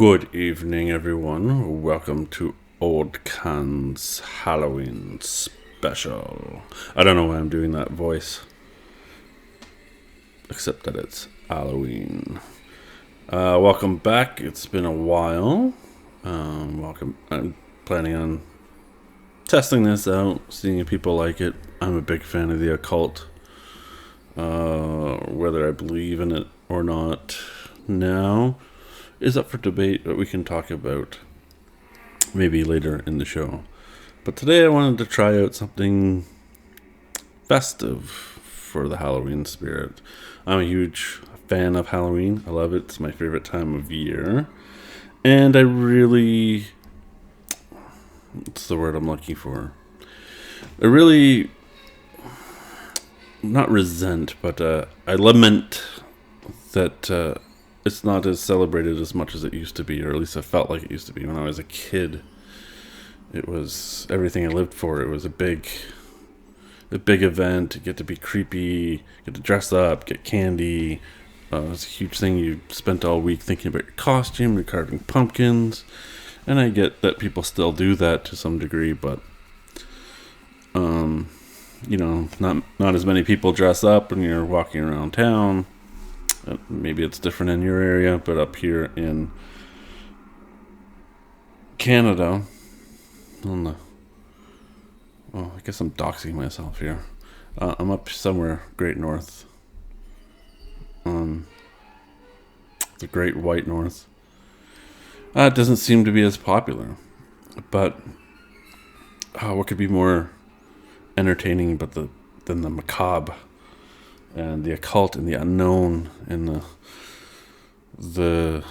Good evening, everyone. Welcome to Oldkan's Halloween special. I don't know why I'm doing that voice, except that it's Halloween. Welcome back. It's been a while. Welcome. I'm planning on testing this out, seeing if people like it. I'm a big fan of the occult. Whether I believe in it or not now is up for debate, but we can talk about maybe later in the show. But today I wanted to try out something festive for the Halloween spirit. I'm a huge fan of Halloween. I love it. It's my favorite time of year. And I really... what's the word I'm looking for? I really... not resent, but I lament that it's not as celebrated as much as it used to be, or at least I felt like it used to be when I was a kid. It was everything I lived for. It was a big event. You get to be creepy, get to dress up, get candy. It's a huge thing. You spent all week thinking about your costume, you're carving pumpkins, and I get that people still do that to some degree, but not as many people dress up when you're walking around town. Maybe it's different in your area, but up here in Canada, I guess I'm doxing myself here. I'm up somewhere great north. The great white north. It doesn't seem to be as popular, but what could be more entertaining than the macabre and the occult and the unknown and the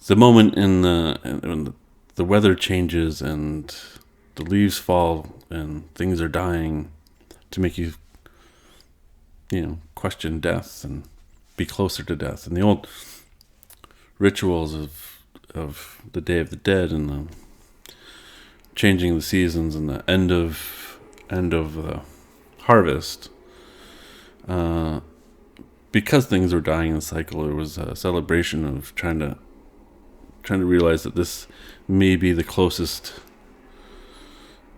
moment when the weather changes and the leaves fall and things are dying, to make you question death and be closer to death, and the old rituals of the Day of the Dead and the changing the seasons and the end of the harvest. Because things were dying in the cycle, it was a celebration of trying to realize that this may be the closest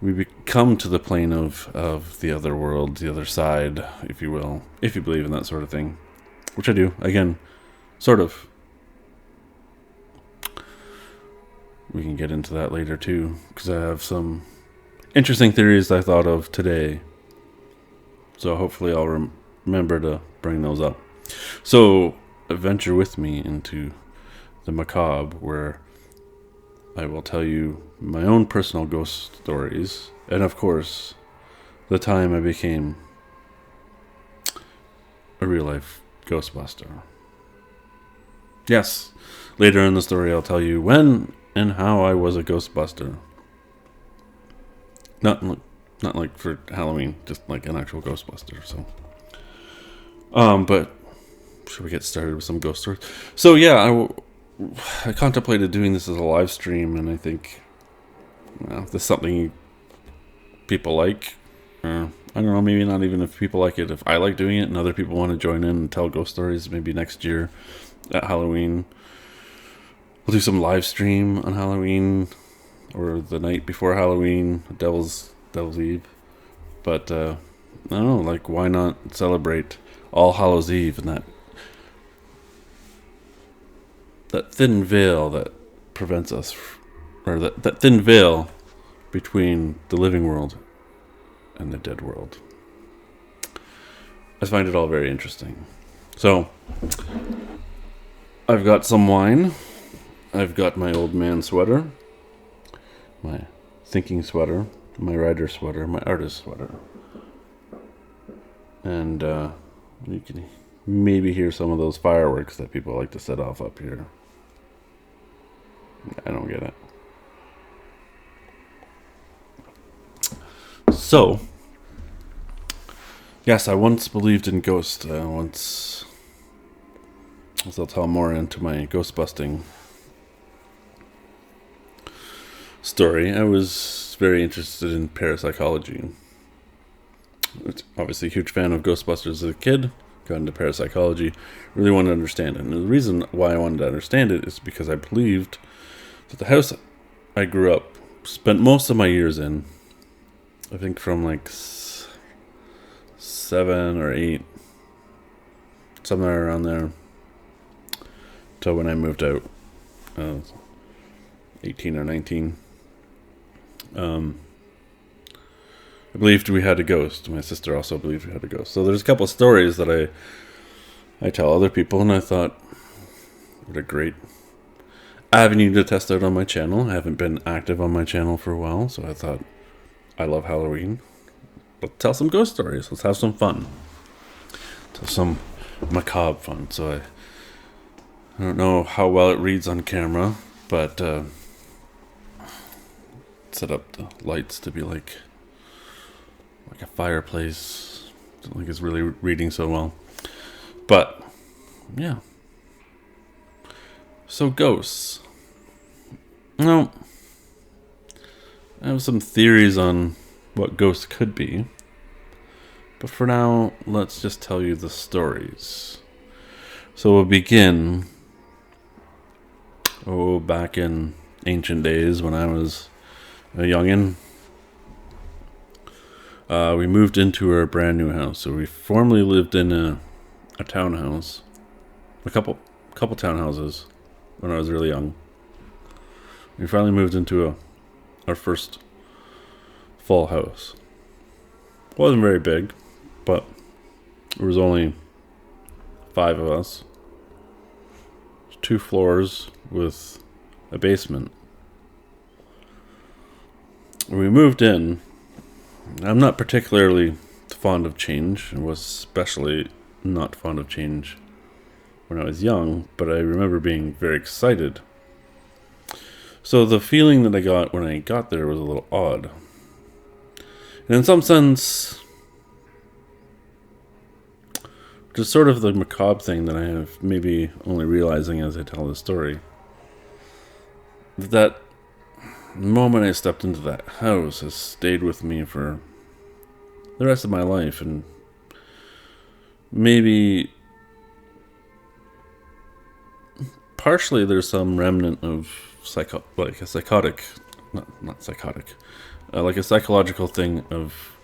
we come to the plane of the other world, the other side, if you will, if you believe in that sort of thing, which I do. Again, sort of. We can get into that later too, because I have some interesting theories I thought of today. So hopefully I'll remember to bring those up. So venture with me into the macabre, where I will tell you my own personal ghost stories, and of course, the time I became a real-life Ghostbuster. Yes, later in the story I'll tell you when and how I was a Ghostbuster. Not like for Halloween, just like an actual Ghostbuster. So, but should we get started with some ghost stories? So yeah, I contemplated doing this as a live stream, and I think, if this is something people like, I don't know, maybe not even if people like it. If I like doing it and other people want to join in and tell ghost stories, maybe next year at Halloween, we'll do some live stream on Halloween or the night before Halloween, Devil's Eve. But I don't know, like, why not celebrate All Hallows Eve and that thin veil that prevents us, or that thin veil between the living world and the dead world. I find it all very interesting. So, I've got some wine. I've got my old man sweater, my thinking sweater, my writer sweater, my artist sweater. And you can maybe hear some of those fireworks that people like to set off up here. I don't get it. So, yes, I once believed in ghosts. As I'll tell more into my ghost busting story, I was very interested in parapsychology. Obviously a huge fan of Ghostbusters as a kid, got into parapsychology, really wanted to understand it. And the reason why I wanted to understand it is because I believed that the house I grew up, spent most of my years in, I think from like 7 or 8, somewhere around there, till when I moved out, 18 or 19. I believed we had a ghost. My sister also believed we had a ghost. So there's a couple of stories that I tell other people, and I thought, what a great avenue to test out on my channel. I haven't been active on my channel for a while, so I thought, I love Halloween. Let's tell some ghost stories. Let's have some fun. Tell some macabre fun. So I don't know how well it reads on camera, but set up the lights to be like a fireplace. Don't think it's really reading so well. But yeah. So ghosts. Now, I have some theories on what ghosts could be. But for now, let's just tell you the stories. So we'll begin back in ancient days when I was a youngin'. We moved into our brand new house. So we formerly lived in a townhouse, a couple townhouses when I was really young. We finally moved into our first full house. It wasn't very big, but there was only 5 of us. 2 floors with a basement. When we moved in, I'm not particularly fond of change. I was especially not fond of change when I was young, but I remember being very excited. So the feeling that I got when I got there was a little odd. And in some sense, just sort of the macabre thing that I have maybe only realizing as I tell the story, that moment I stepped into that house has stayed with me for the rest of my life. And maybe partially there's some remnant of like a psychotic, not psychotic, like a psychological thing of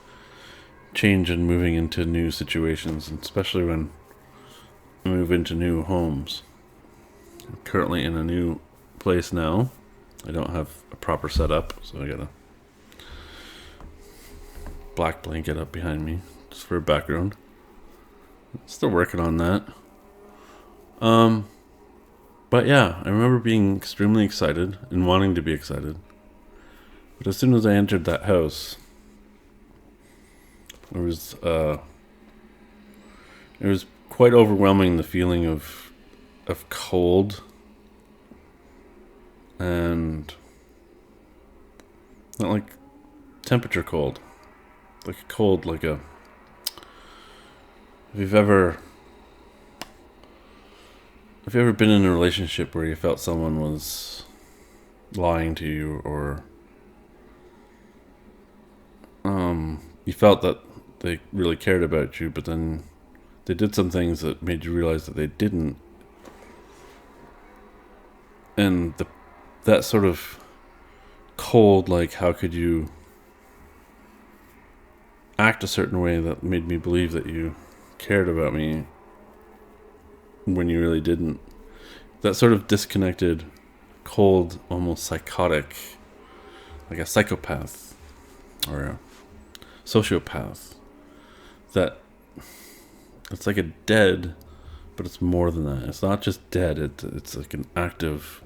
change and moving into new situations, and especially when I move into new homes. I'm currently in a new place now. I don't have a proper setup, so I got a black blanket up behind me just for a background. Still working on that. But yeah, I remember being extremely excited and wanting to be excited. But as soon as I entered that house, it was quite overwhelming, the feeling of cold and not like temperature cold, like a cold, like a, if you've ever been in a relationship where you felt someone was lying to you, or you felt that they really cared about you, but then they did some things that made you realize that they didn't, and that sort of cold, like, how could you act a certain way that made me believe that you cared about me when you really didn't. That sort of disconnected, cold, almost psychotic, like a psychopath or a sociopath. That it's like a dead, but it's more than that. It's not just dead. It's like an active.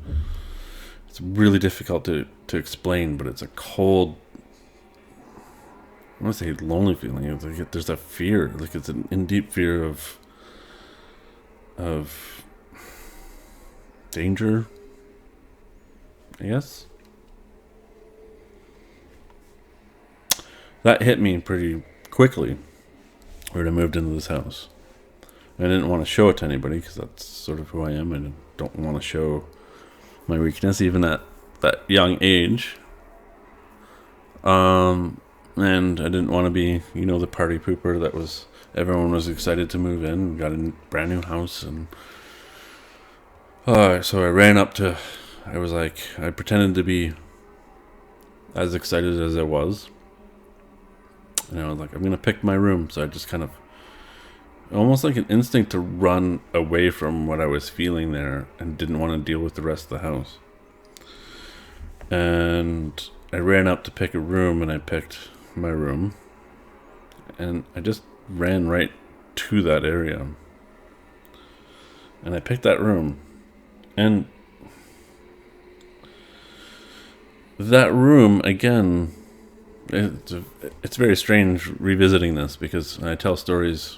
It's really difficult to explain, but it's a cold, I want to say lonely feeling. It's like there's a fear, like it's an in deep fear of danger, I guess. That hit me pretty quickly when I moved into this house. I didn't want to show it to anybody because that's sort of who I am. I don't want to show my weakness even at that young age. And And I didn't want to be, the party pooper that was, everyone was excited to move in, got a brand new house, and so I ran up to, I pretended to be as excited as I was. And I was like, I'm going to pick my room. So I just kind of, almost like an instinct to run away from what I was feeling there and didn't want to deal with the rest of the house. And I ran up to pick a room, and I picked my room. And I just ran right to that area. And I picked that room. And that room, again, it's very strange revisiting this, because when I tell stories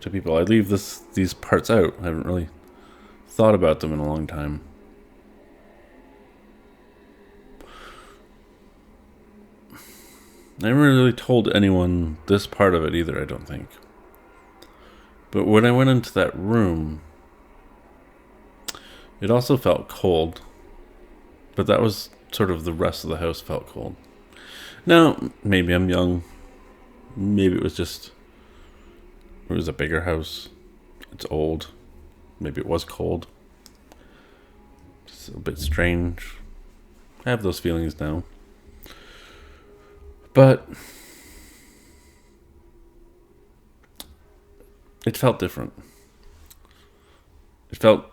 to people, I leave these parts out. I haven't really thought about them in a long time. I never really told anyone this part of it either, I don't think. But when I went into that room, it also felt cold. But that was sort of, the rest of the house felt cold. Now, maybe I'm young. Maybe it was a bigger house. It's old. Maybe it was cold. It's a bit strange. I have those feelings now. But it felt different. It felt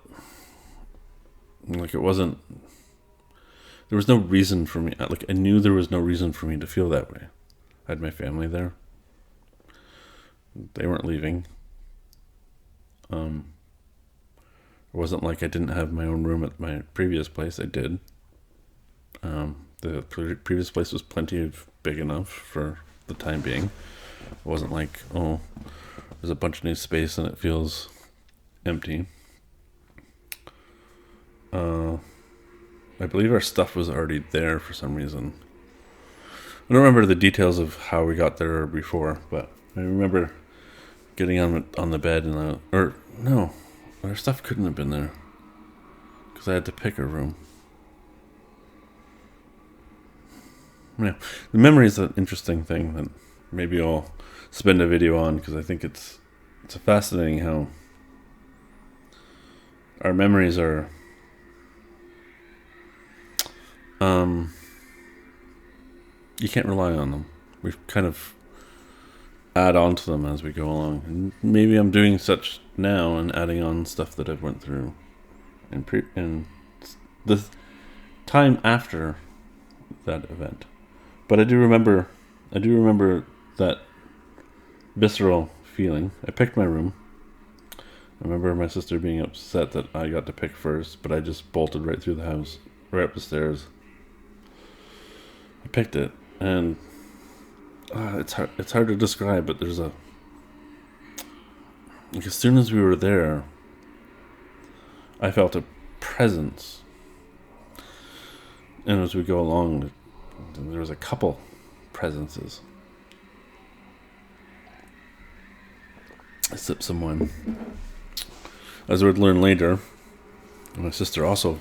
like it wasn't... There was no reason for me. Like, I knew there was no reason for me to feel that way. I had my family there. They weren't leaving. It wasn't like I didn't have my own room at my previous place. I did. The previous place was big enough for the time being. It wasn't like, there's a bunch of new space and it feels empty. I believe our stuff was already there for some reason. I don't remember the details of how we got there before, but I remember getting on the bed and no, our stuff couldn't have been there because I had to pick a room. Yeah, the memory is an interesting thing that maybe I'll spend a video on, because I think it's fascinating how our memories are you can't rely on them. We kind of add on to them as we go along, and maybe I'm doing such now and adding on stuff that I've went through and the time after that event. But I do remember that visceral feeling. I picked my room. I remember my sister being upset that I got to pick first, but I just bolted right through the house, right up the stairs. I picked it, and it's hard to describe, but there's like, as soon as we were there, I felt a presence. And as we go along, there was a couple presences. I sipped some wine. As I would learn later, my sister also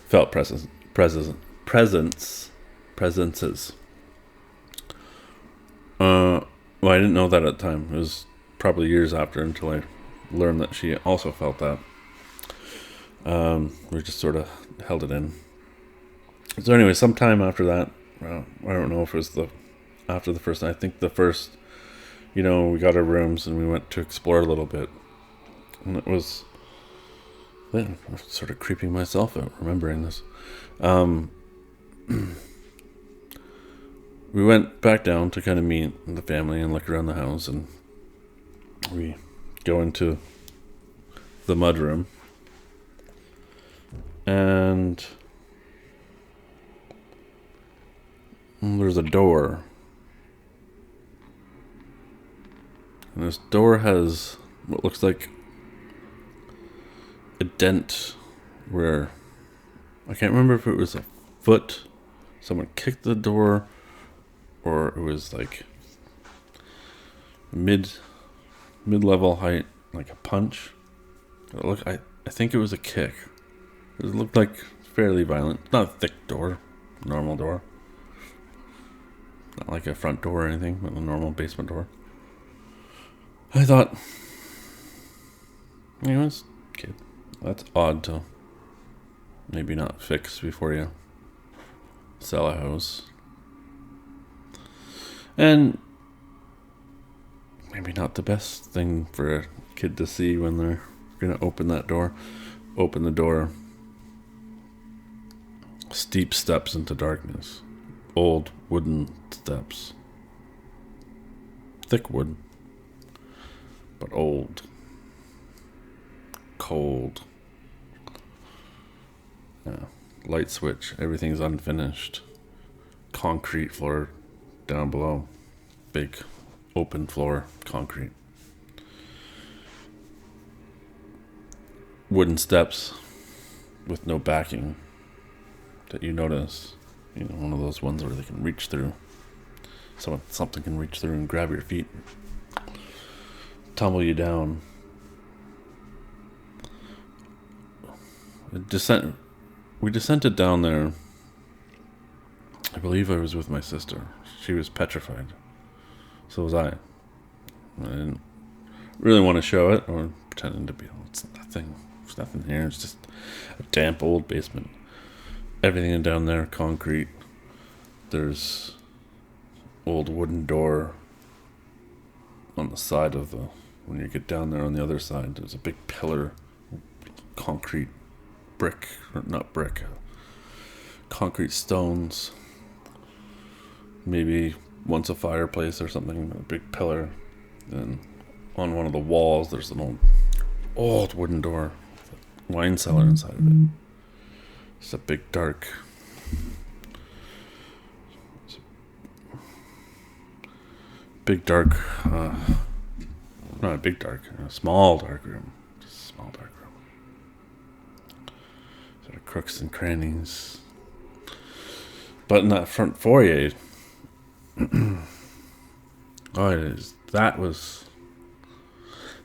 felt presences. Well, I didn't know that at the time. It was probably years after until I learned that she also felt that. We just sort of held it in. So anyway, sometime after that, I don't know if it was after the first night. I think the first, we got our rooms and we went to explore a little bit. And it was, I'm sort of creeping myself out remembering this. We went back down to kind of meet the family and look around the house, and we go into the mudroom, and there's a door, and this door has what looks like a dent where I can't remember if it was a foot, someone kicked the door, or it was like mid-level height, like a punch. I think it was a kick. It looked like fairly violent. Not a thick door, normal door. Not like a front door or anything, but a normal basement door. I thought, anyways, kid, that's odd to maybe not fix before you sell a house. And maybe not the best thing for a kid to see when they're going to open that door. Open the door. Steep steps into darkness. Old wooden steps. Thick wood. But old. Cold. Yeah. Light switch. Everything's unfinished. Concrete floor down below. Big open floor. Concrete. Wooden steps with no backing that you notice. You know, one of those ones where they can reach through. Something can reach through and grab your feet. Tumble you down. We descended down there. I believe I was with my sister. She was petrified. So was I. I didn't really want to show it or pretending to be. It's nothing. There's nothing here. It's just a damp old basement. Everything down there, concrete. There's old wooden door on the side of the. When you get down there on the other side, there's a big pillar, concrete, brick, or not brick, concrete stones. Maybe once a fireplace or something, a big pillar. And on one of the walls, there's an old wooden door, wine cellar inside of it. It's a big dark. Not a big dark, a small dark room. Just a small dark room. Sort of crooks and crannies. But in that front foyer, there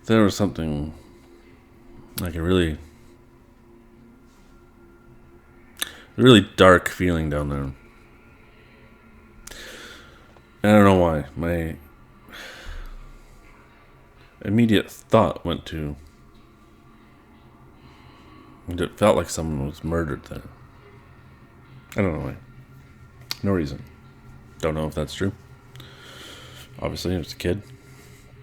was something like a really dark feeling down there. I don't know why. My immediate thought went to, it felt like someone was murdered there. I don't know why. No reason. Don't know if that's true. Obviously, I was a kid.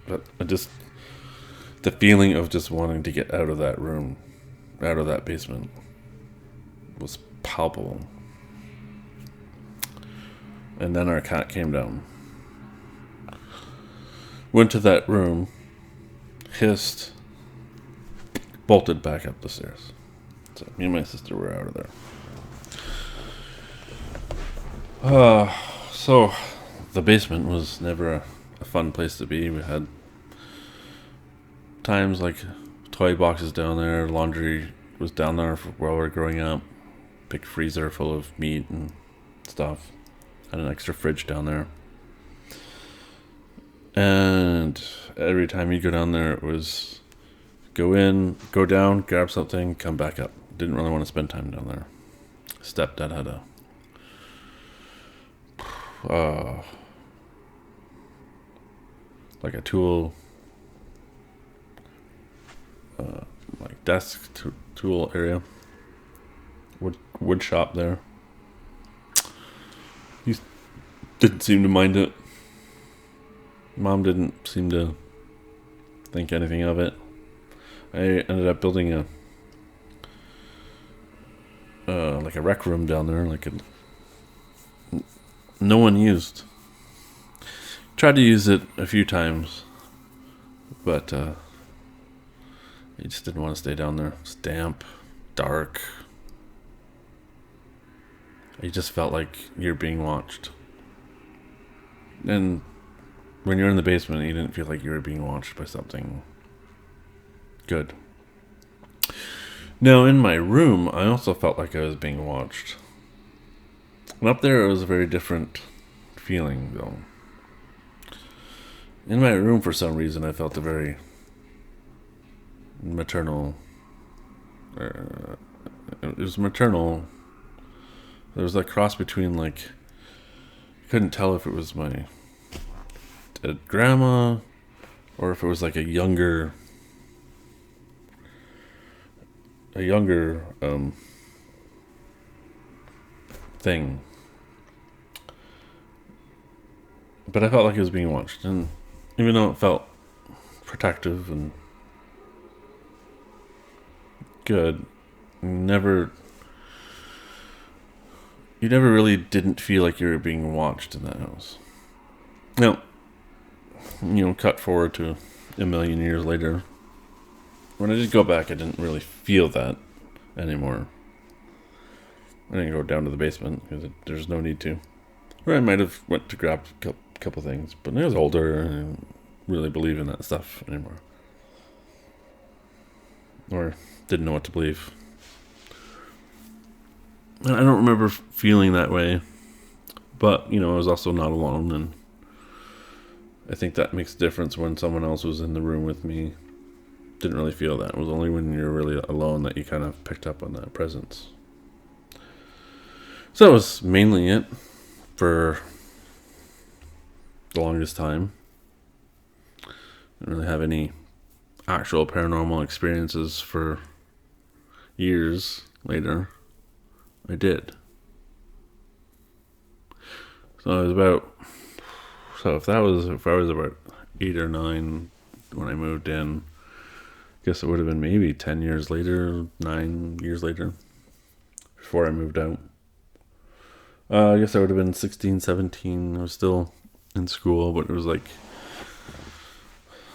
But the feeling of just wanting to get out of that room, out of that basement, was palpable. And then our cat came down. Went to that room, hissed, bolted back up the stairs. So me and my sister were out of there. So the basement was never a fun place to be. We had times like toy boxes down there, laundry was down there while we were growing up. Big freezer full of meat and stuff. Had an extra fridge down there. And every time you go down there, it was go in, go down, grab something, come back up. Didn't really want to spend time down there. Stepdad had like a tool, like desk tool area, wood shop there. He didn't seem to mind it. Mom didn't seem to think anything of it. I ended up building like a rec room down there, no one used. Tried to use it a few times, but he just didn't want to stay down there. It's damp, dark. You just felt like you're being watched. And when you're in the basement, you didn't feel like you were being watched by something good. Now, in my room, I also felt like I was being watched. And up there, it was a very different feeling, though. In my room, for some reason, I felt a very maternal. It was maternal. There was that cross between like couldn't tell if it was my dead grandma or if it was like a younger thing. But I felt like it was being watched, and even though it felt protective and good, you never really didn't feel like you were being watched in that house. Now, cut forward to a million years later. When I did go back, I didn't really feel that anymore. I didn't go down to the basement because there's no need to. Or I might have went to grab a couple things, but I was older and I didn't really believe in that stuff anymore. Or didn't know what to believe. And I don't remember feeling that way, but, I was also not alone, and I think that makes a difference when someone else was in the room with me. Didn't really feel that. It was only when you're really alone that you kind of picked up on that presence. So that was mainly it for the longest time. Didn't really have any actual paranormal experiences for years later. I did. So if I was about 8 or 9 when I moved in, I guess it would have been maybe 10 years later, 9 years later, before I moved out. I guess I would have been 16, 17. I was still in school, but it was like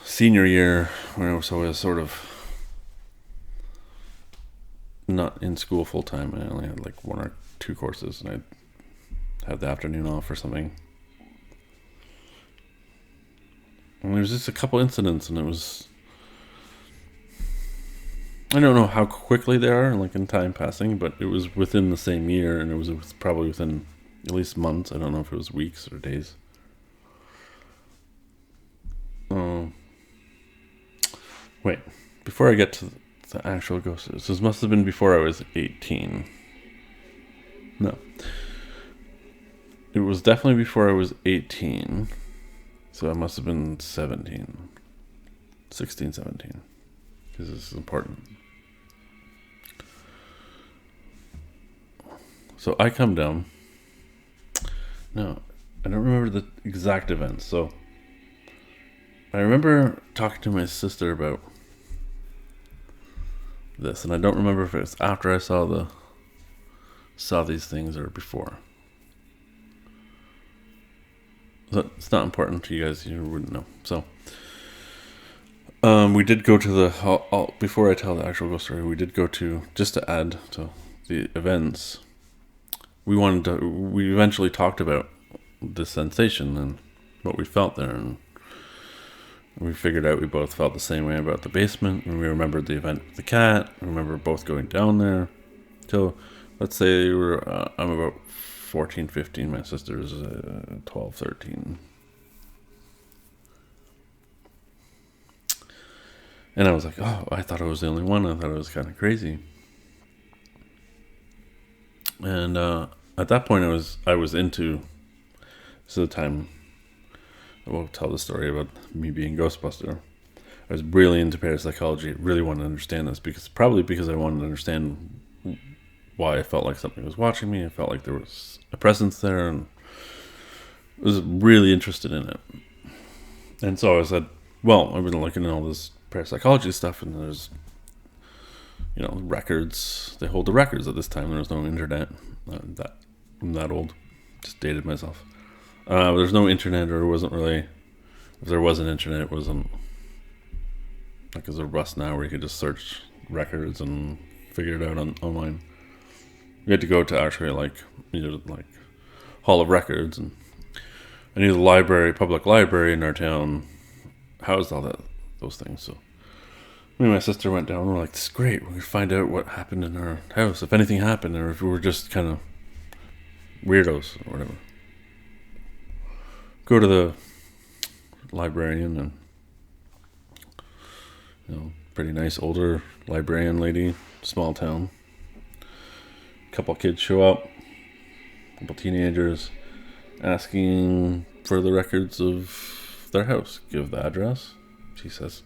senior year when I was sort of not in school full time. I only had like 1 or 2 courses, and I had the afternoon off or something. And there was just a couple incidents, and it was, I don't know how quickly they are, like in time passing, but it was within the same year, and it was probably within at least months. I don't know if it was weeks or days. Wait, before I get to the actual ghosts, this must have been before I was 18. No. It was definitely before I was 18. So I must have been 16, 17. Because this is important. So I come down. No, I don't remember the exact events. So I remember talking to my sister about this, and I don't remember if it was after I saw these things or before. So it's not important to you guys. You wouldn't know. So we did go to the before I tell the actual ghost story. We did go to, just to add to the events. We eventually talked about the sensation and what we felt there, and we figured out we both felt the same way about the basement, and we remembered the event with the cat. We remember both going down there. So let's say I'm about 14, 15. My sister's 12, 13. And I was like, oh, I thought I was the only one. I thought it was kind of crazy. And at that point, I was into. This is the time I will tell the story about me being Ghostbuster. I was really into parapsychology. Really wanted to understand this because I wanted to understand why I felt like something was watching me. I felt like there was a presence there, and I was really interested in it. And so I said, well, I've been looking at all this parapsychology stuff, and there's, records. They hold the records at this time. There was no internet. I'm that old. Just dated myself. There's no internet, or it wasn't really. If there was an internet, it wasn't like there's a Rust now where you could just search records and figure it out online. We had to go to actually like Hall of Records, and I knew the public library in our town housed all those things. So me and my sister went down. We're like, this is great. We could find out what happened in our house, if anything happened, or if we were just kind of weirdos or whatever. Go to the librarian, and pretty nice older librarian lady, small town. Couple kids show up, couple teenagers. asking for the records of their house. Give the address. She says,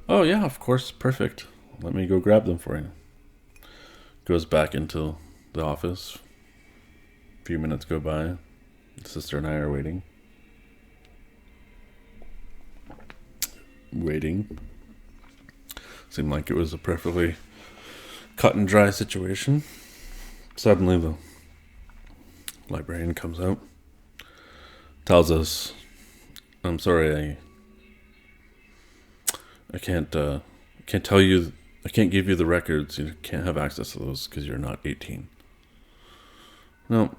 "Oh yeah, of course, perfect. Let me go grab them for you." Goes back into the office. A few minutes go by. The sister and I are waiting. Seemed like it was a perfectly cut and dry situation. Suddenly the librarian comes out, tells us, "I'm sorry, I can't tell you, I can't give you the records. You can't have access to those because you're not 18." Now,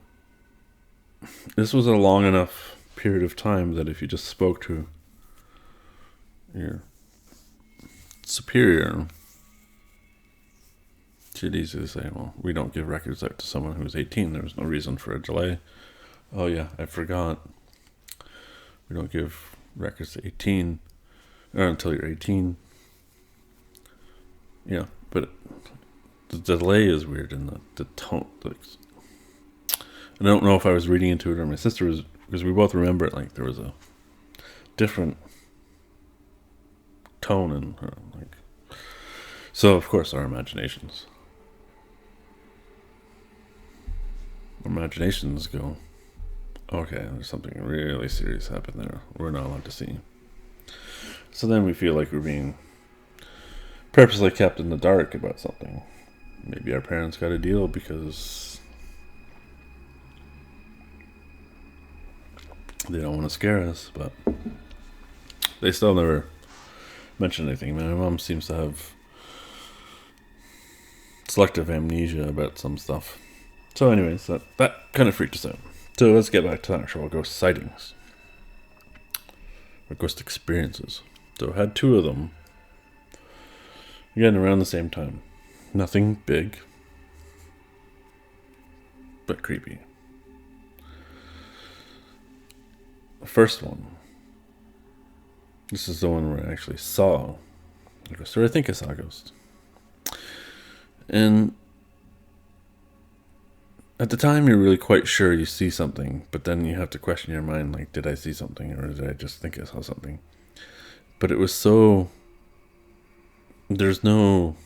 this was a long enough period of time that if you just spoke to your superior, she'd easily say, "Well, we don't give records out to someone who's 18. There was no reason for a delay." "Oh yeah, I forgot. We don't give records to 18 or until you're 18. Yeah, but the delay is weird in the tone. I don't know if I was reading into it or my sister was, because we both remember it like there was a different tone in her. So, of course, our imaginations go, "Okay, there's something really serious happened there. We're not allowed to see." So then we feel like we're being purposely kept in the dark about something. Maybe our parents got a deal because they don't want to scare us, but they still never mentioned anything. My mom seems to have selective amnesia about some stuff. So anyways, that kind of freaked us out. So let's get back to actual ghost sightings. Or ghost experiences. So I had 2 of them. Again, around the same time. Nothing big, but creepy. The first one. This is the one where I actually saw a ghost. Or I think I saw a ghost. And at the time, you're really quite sure you see something, but then you have to question your mind, like, did I see something, or did I just think I saw something? But it was so... There's no,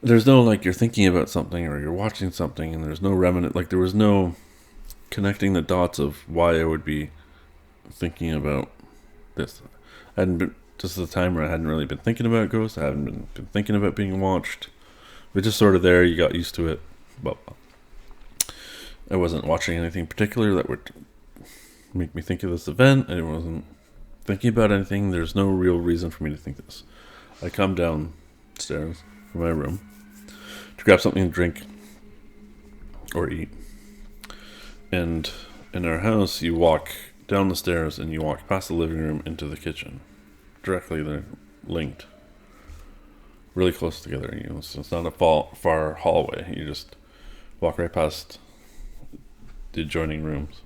like, you're thinking about something, or you're watching something, and there's no remnant, like, there was no connecting the dots of why I would be thinking about this. I hadn't been... This is the time where I hadn't really been thinking about ghosts. I hadn't been thinking about being watched. We're just sort of there. You got used to it. But I wasn't watching anything particular that would make me think of this event. I wasn't thinking about anything. There's no real reason for me to think this. I come downstairs from my room to grab something to drink or eat. And in our house, you walk down the stairs and you walk past the living room into the kitchen. Directly, they're linked, really close together. So it's not a far hallway. You just walk right past the adjoining rooms.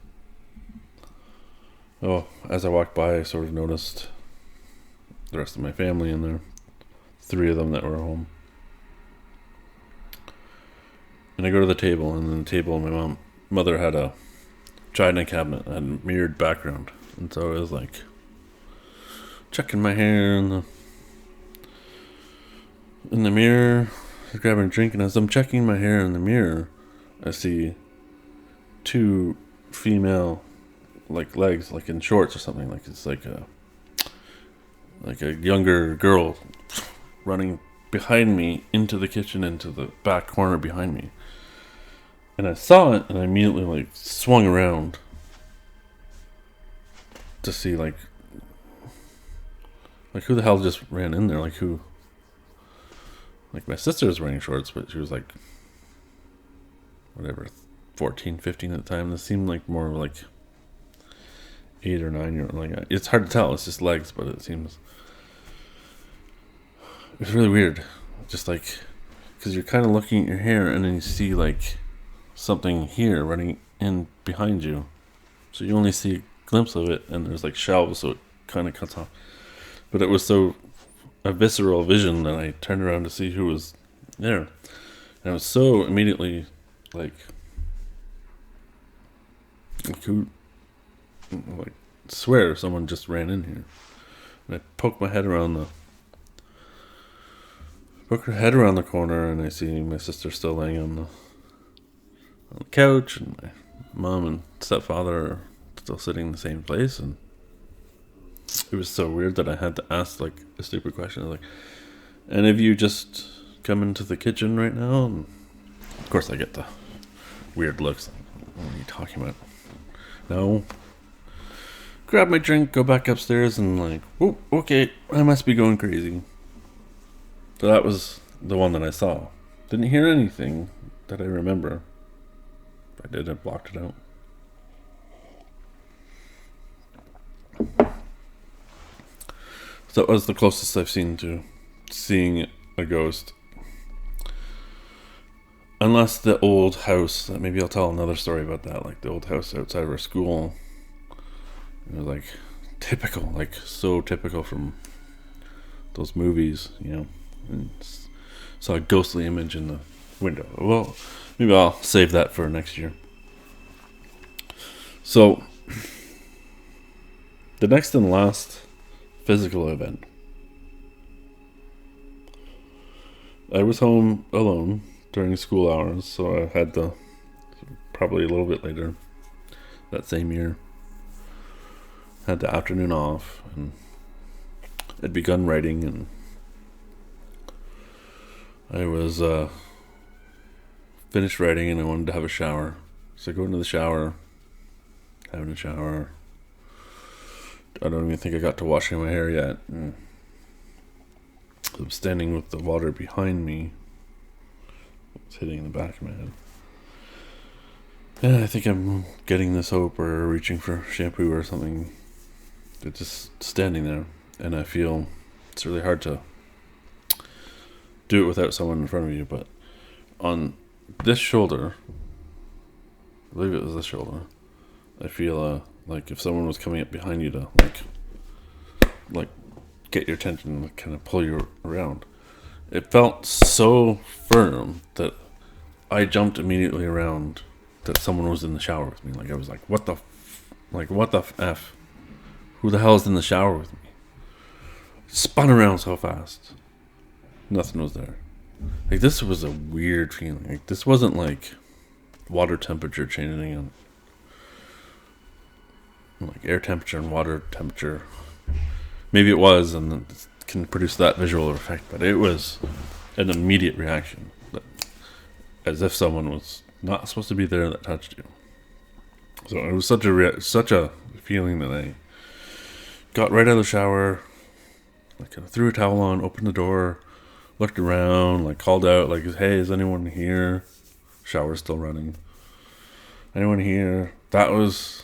Oh, as I walked by, I sort of noticed the rest of my family in there. 3 of them that were home. And I go to the table, and on the table, my mother had a china cabinet that had a mirrored background, and so I was like checking my hair in the mirror, grabbing a drink, and as I'm checking my hair in the mirror, I see 2 female, like, legs, like in shorts or something, like it's like a younger girl running behind me into the kitchen, into the back corner behind me. And I saw it, and I immediately, like, swung around to see, like, who the hell just ran in there? Like, who? Like, my sister was wearing shorts, but she was, like, whatever, 14, 15 at the time. This seemed like more like 8 or 9 year old. Like, it's hard to tell. It's just legs, but it seems... It's really weird. Just, like, because you're kind of looking at your hair, and then you see, like, something here running in behind you. So you only see a glimpse of it, and there's, like, shelves, so it kind of cuts off. But it was so a visceral vision that I turned around to see who was there. And I was so immediately, like, Like, who, like, swear someone just ran in here. And I poke my head around her head around the corner, and I see my sister still laying on the couch, and my mom and stepfather are still sitting in the same place. And it was so weird that I had to ask like a stupid question, like, "And have you just come into the kitchen right now?" And of course, I get the weird looks. What are you talking about? No. Grab my drink, go back upstairs, and like, whoop, okay, I must be going crazy. So that was the one that I saw. Didn't hear anything that I remember. If I did, I blocked it out. So that was the closest I've seen to seeing a ghost. Unless the old house, maybe I'll tell another story about that, like the old house outside of our school. It was like typical, like so typical from those movies, you know. And saw a ghostly image in the window. Well, maybe I'll save that for next year. So, the next and last physical event. I was home alone during school hours, so I had probably a little bit later that same year, had the afternoon off, and I'd begun writing, and I was finished writing, and I wanted to have a shower. So I go into the shower, having a shower. I don't even think I got to washing my hair yet. And I'm standing with the water behind me. It's hitting the back of my head. And I think I'm getting the soap or reaching for shampoo or something. It's just standing there, and I feel it's really hard to do it without someone in front of you, but on this shoulder, I believe it was this shoulder, I feel like if someone was coming up behind you to like get your attention and kind of pull you around. It felt so firm that I jumped immediately around that someone was in the shower with me. Like I was like, what the F? Who the hell is in the shower with me? Spun around so fast. Nothing was there. Like this was a weird feeling. Like this wasn't like water temperature changing and like air temperature and water temperature. Maybe it was, and it can produce that visual effect, but it was an immediate reaction, as if someone was not supposed to be there that touched you. So it was such a feeling that I got right out of the shower, like kind of threw a towel on, opened the door, looked around, like called out, like, "Hey, is anyone here?" Shower's still running. Anyone here? That was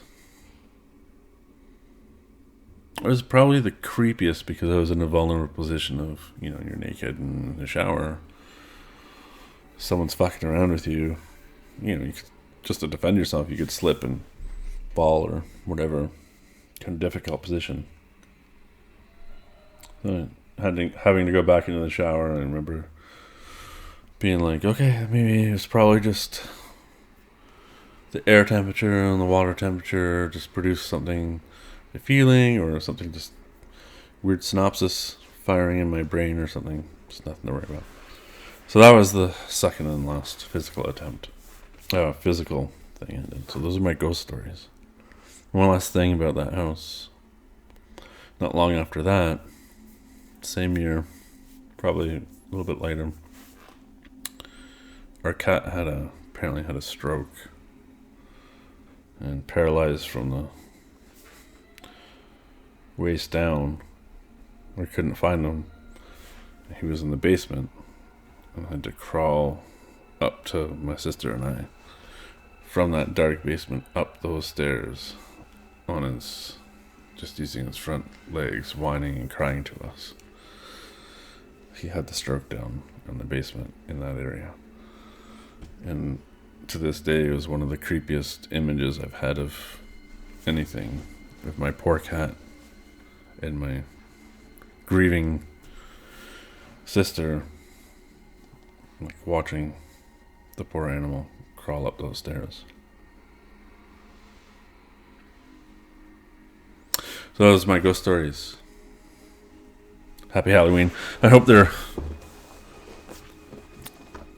probably the creepiest because I was in a vulnerable position of, you know, you're naked in the shower. Someone's fucking around with you. You know, you could, just to defend yourself, you could slip and fall or whatever. Kind of difficult position. Having to go back into the shower, I remember being like, okay, maybe it's probably just the air temperature and the water temperature just produced something, a feeling or something, just weird synopsis firing in my brain or something. Just nothing to worry about. So that was the second and last physical physical thing I did. So those are my ghost stories. One last thing about that house. Not long after that, same year, probably a little bit later, our cat apparently had a stroke and paralyzed from the waist down. We couldn't find him. He was in the basement, and I had to crawl up to my sister and I from that dark basement up those stairs on his, just using his front legs, whining and crying to us. He had the stroke down in the basement in that area. And to this day, it was one of the creepiest images I've had of anything. With my poor cat and my grieving sister, like watching the poor animal crawl up those stairs. So that was my ghost stories. Happy Halloween. I hope they're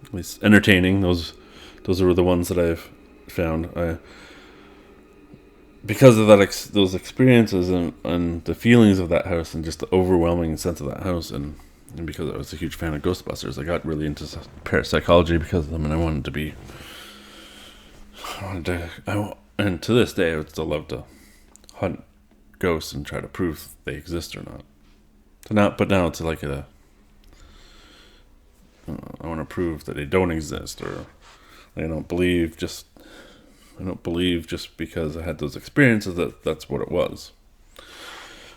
at least entertaining. Those are the ones that I've found. Because of that, those experiences and the feelings of that house and just the overwhelming sense of that house, and because I was a huge fan of Ghostbusters, I got really into parapsychology because of them, and I wanted to be. And to this day, I would still love to hunt ghosts and try to prove they exist or not. But now it's like I want to prove that they don't exist, or I don't believe just because I had those experiences that's what it was.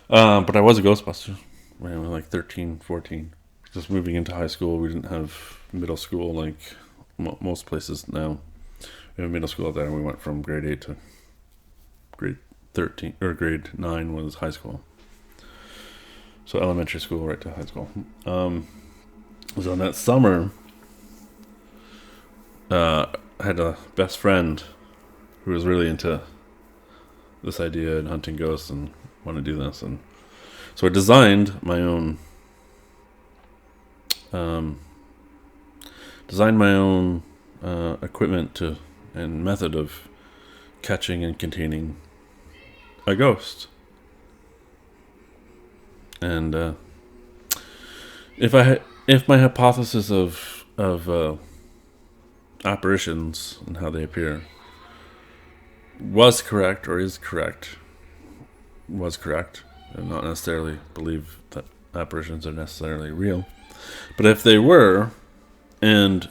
But I was a Ghostbuster when I was like 13, 14. Just moving into high school, we didn't have middle school like most places now. We have middle school there, and we went from grade 8 to grade 13, or grade 9 was high school. So elementary school right to high school. So in that summer, I had a best friend who was really into this idea and hunting ghosts and wanted to do this, and so I designed my own equipment and method of catching and containing a ghost. And if my hypothesis of apparitions and how they appear was correct, and not necessarily believe that apparitions are necessarily real, but if they were, and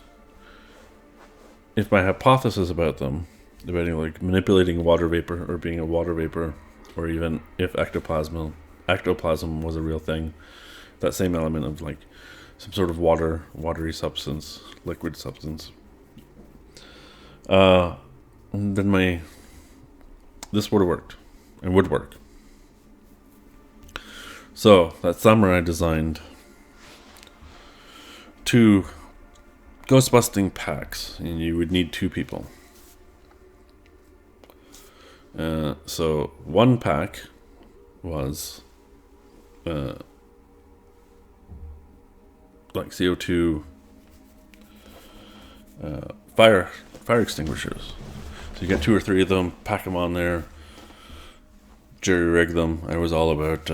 if my hypothesis about them, debating like manipulating water vapor or being a water vapor, or even if ectoplasm was a real thing, that same element of like some sort of watery substance, liquid substance, then this would have worked and would work. So that summer I designed 2 ghostbusting packs, and you would need 2 people. So one pack was like CO2 fire extinguishers. So you get 2 or 3 of them, pack them on there, jerry rig them. I was all about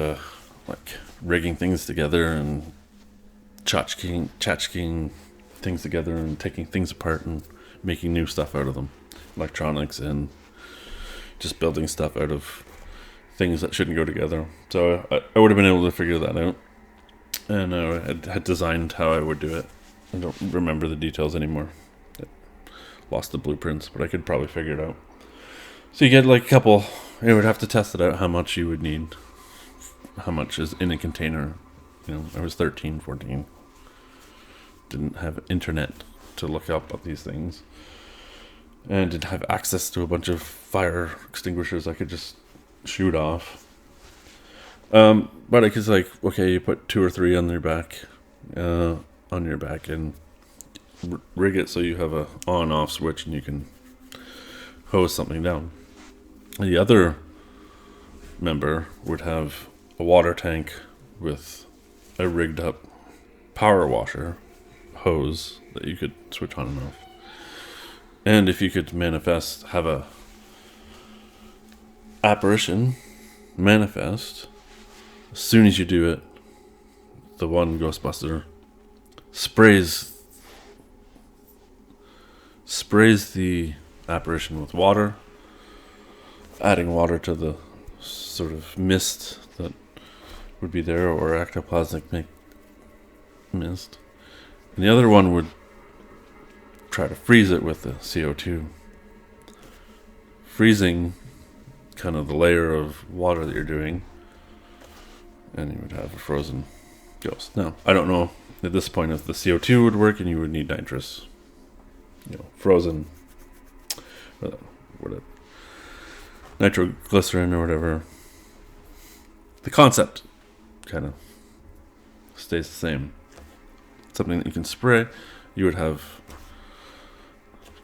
like rigging things together and tchotchking things together and taking things apart and making new stuff out of them, electronics, and just building stuff out of things that shouldn't go together. So I would have been able to figure that out, and I had designed how I would do it. I don't remember the details anymore. I lost the blueprints, but I could probably figure it out. So you get like a couple. You would have to test it out how much you would need, how much is in a container. I was 13, 14. Didn't have internet to look up these things, and didn't have access to a bunch of fire extinguishers I could just shoot off. But I could like, okay, you put 2 or 3 on your back, and rig it so you have a on-off switch and you can hose something down. The other member would have a water tank with a rigged up power washer hose that you could switch on and off. And if you could have a apparition manifest, as soon as you do it, the one Ghostbuster sprays the apparition with water, adding water to the sort of mist that would be there, or ectoplasmic mist. And the other one would try to freeze it with the CO2, freezing kind of the layer of water that you're doing, and you would have a frozen ghost. Now, I don't know at this point if the CO2 would work, and you would need nitrous, frozen, whatever, nitroglycerin or whatever. The concept kind of stays the same. Something that you can spray, you would have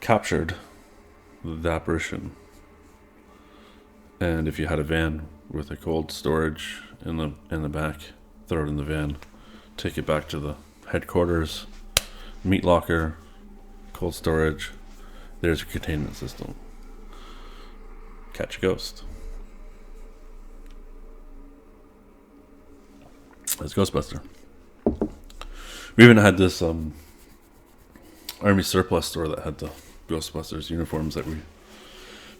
captured the apparition. And if you had a van with a cold storage in the back. Throw it in the van, take it back to the headquarters, meat locker, cold storage. There's your containment system. Catch a ghost. That's Ghostbuster. We even had this army surplus store that had the Ghostbusters uniforms that we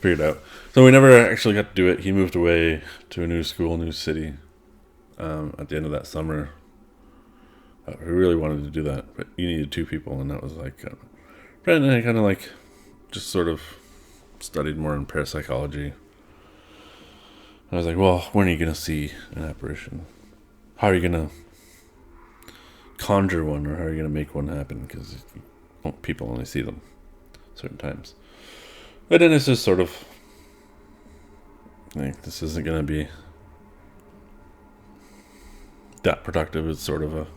figured out. So we never actually got to do it. He moved away to a new school, new city at the end of that summer. We really wanted to do that, but you needed 2 people, and that was like... Brent and I kind of like just sort of studied more in parapsychology. And I was like, well, when are you going to see an apparition? How are you going to conjure one, or how are you going to make one happen? Because people only see them certain times. But then it's just sort of like, this isn't going to be that productive. It's sort of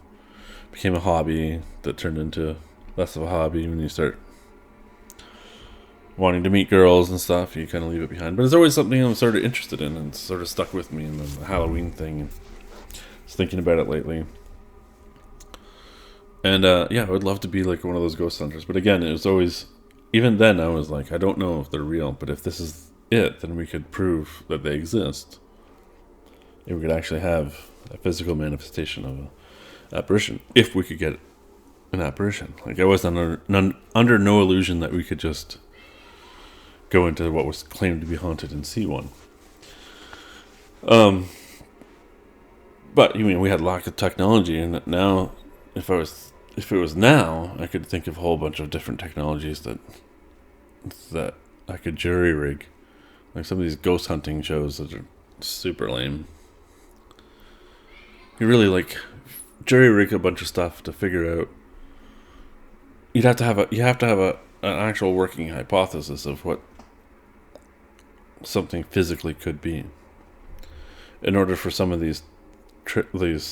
became a hobby that turned into less of a hobby when you start wanting to meet girls and stuff. You kind of leave it behind. But it's always something I'm sort of interested in, and it's sort of stuck with me. And then the Halloween thing, and I was thinking about it lately. And yeah, I would love to be like one of those ghost hunters. But again, it was always, even then I was like, I don't know if they're real, but if this is it, then we could prove that they exist. And we could actually have a physical manifestation of an apparition, if we could get an apparition. Like, I was under no illusion that we could just go into what was claimed to be haunted and see one. But you mean we had lack of technology, and now if it was now, I could think of a whole bunch of different technologies that I could jury rig. Like some of these ghost hunting shows that are super lame. You really like jury rig a bunch of stuff to figure out. You have to have an actual working hypothesis of what something physically could be, in order for some of these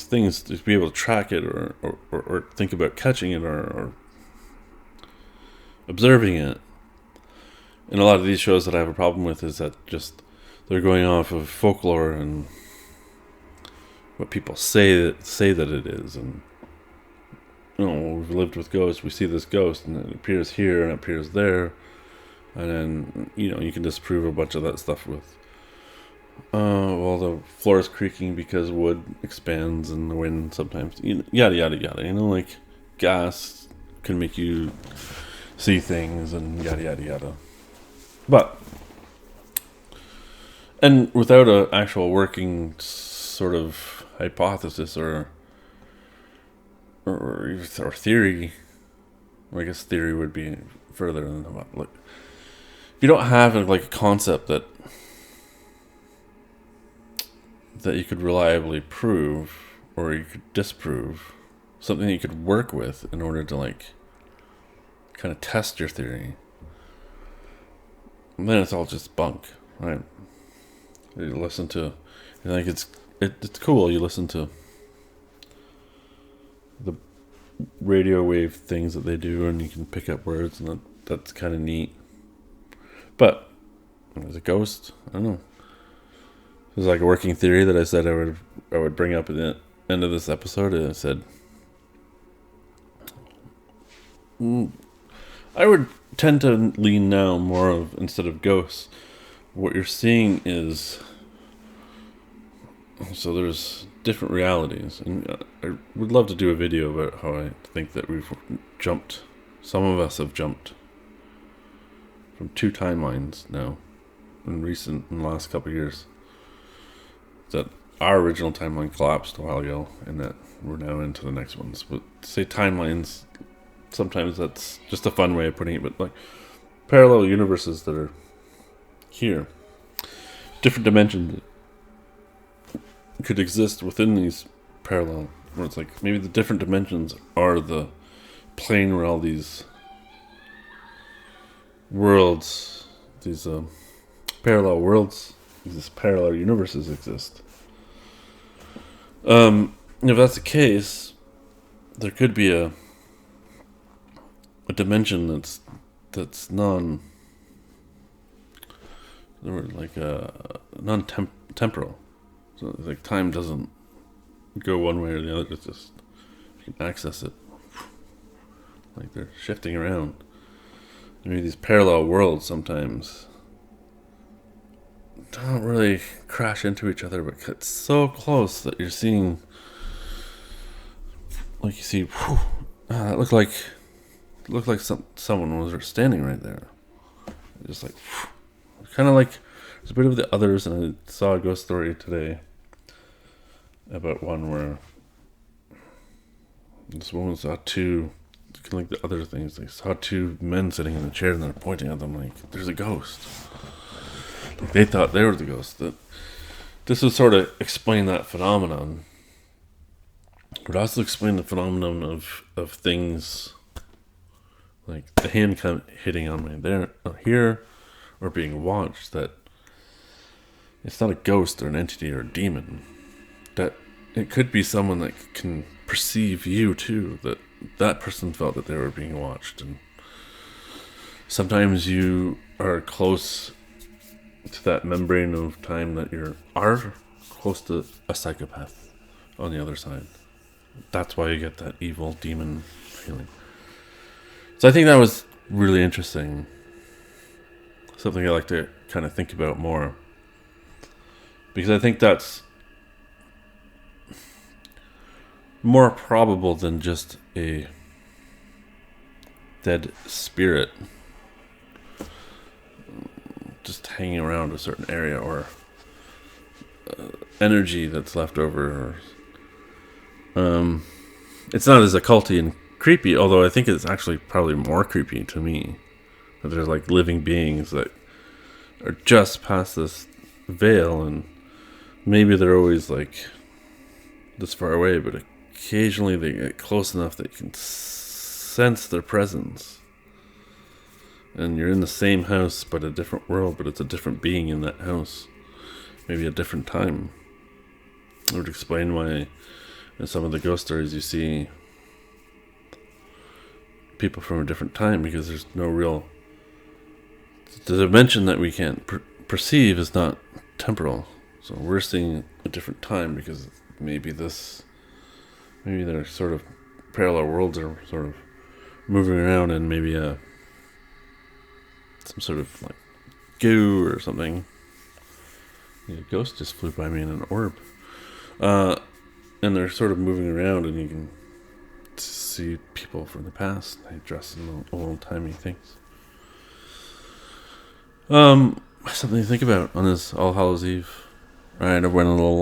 things to be able to track it, or think about catching it, or observing it. And a lot of these shows that I have a problem with is that just they're going off of folklore and what people say that it is. And we've lived with ghosts. We see this ghost, and it appears here and it appears there, and then you can disprove a bunch of that stuff with well, the floor is creaking because wood expands in the wind sometimes. Yada yada yada. Like gas can make you see things, and yada yada yada. But and without an actual working sort of hypothesis or theory, I guess theory would be further than what. Look, if you don't have like a concept that you could reliably prove, or you could disprove, something that you could work with in order to like kind of test your theory, and then it's all just bunk, right? You listen to, like it's cool. You listen to the radio wave things that they do, and you can pick up words, and that's kind of neat. But as a ghost, I don't know. There's like a working theory that I said I would bring up at the end of this episode. And I said I would tend to lean now more of, instead of ghosts, what you're seeing is, so there's different realities, and I would love to do a video about how I think that some of us have jumped from 2 timelines now in the last couple of years. That our original timeline collapsed a while ago, and that we're now into the next ones. But to say timelines, sometimes that's just a fun way of putting it, but like parallel universes that are here, different dimensions could exist within these parallel, where it's like maybe the different dimensions are the plane where all these worlds, these parallel worlds, these parallel universes exist. If that's the case, there could be a dimension that's non-temporal. So like time doesn't go one way or the other. It's just you can access it. Like they're shifting around. Maybe these parallel worlds sometimes don't really crash into each other, but it's so close that you're seeing, like you see, it looked like someone was standing right there. Just like, kind of like, there's a bit of the others, and I saw a ghost story today about one where this woman saw two, kind of like the other things, they saw two men sitting in a chair and they're pointing at them like, there's a ghost. Like they thought they were the ghost. That this would sort of explain that phenomenon. It would also explain the phenomenon of things like the hand hitting on me there, here, or being watched. That it's not a ghost or an entity or a demon. That it could be someone that can perceive you too. That person felt that they were being watched, and sometimes you are close to that membrane of time that you are close to a psychopath on the other side. That's why you get that evil demon feeling. So I think that was really interesting. Something I like to kind of think about more. Because I think that's more probable than just a dead spirit just hanging around a certain area, or energy that's left over. It's not as occulty and creepy, although I think it's actually probably more creepy to me that there's like living beings that are just past this veil, and maybe they're always like this far away, but occasionally they get close enough that you can sense their presence. And you're in the same house, but a different world, but it's a different being in that house. Maybe a different time. It would explain why in some of the ghost stories you see people from a different time, because there's no real... The dimension that we can't perceive is not temporal. So we're seeing a different time because maybe they're sort of parallel worlds are sort of moving around, and maybe some sort of like goo or something. Yeah, a ghost just flew by me in an orb. And they're sort of moving around, and you can see people from the past. They dress in old-timey things. Something to think about on this All Hallows Eve. Alright, I went a little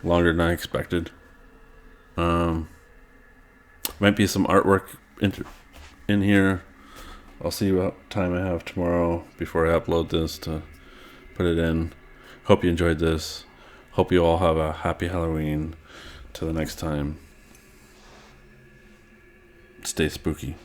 longer than I expected. Might be some artwork in here. I'll see what time I have tomorrow before I upload this to put it in. Hope you enjoyed this. Hope you all have a happy Halloween. Till the next time, stay spooky.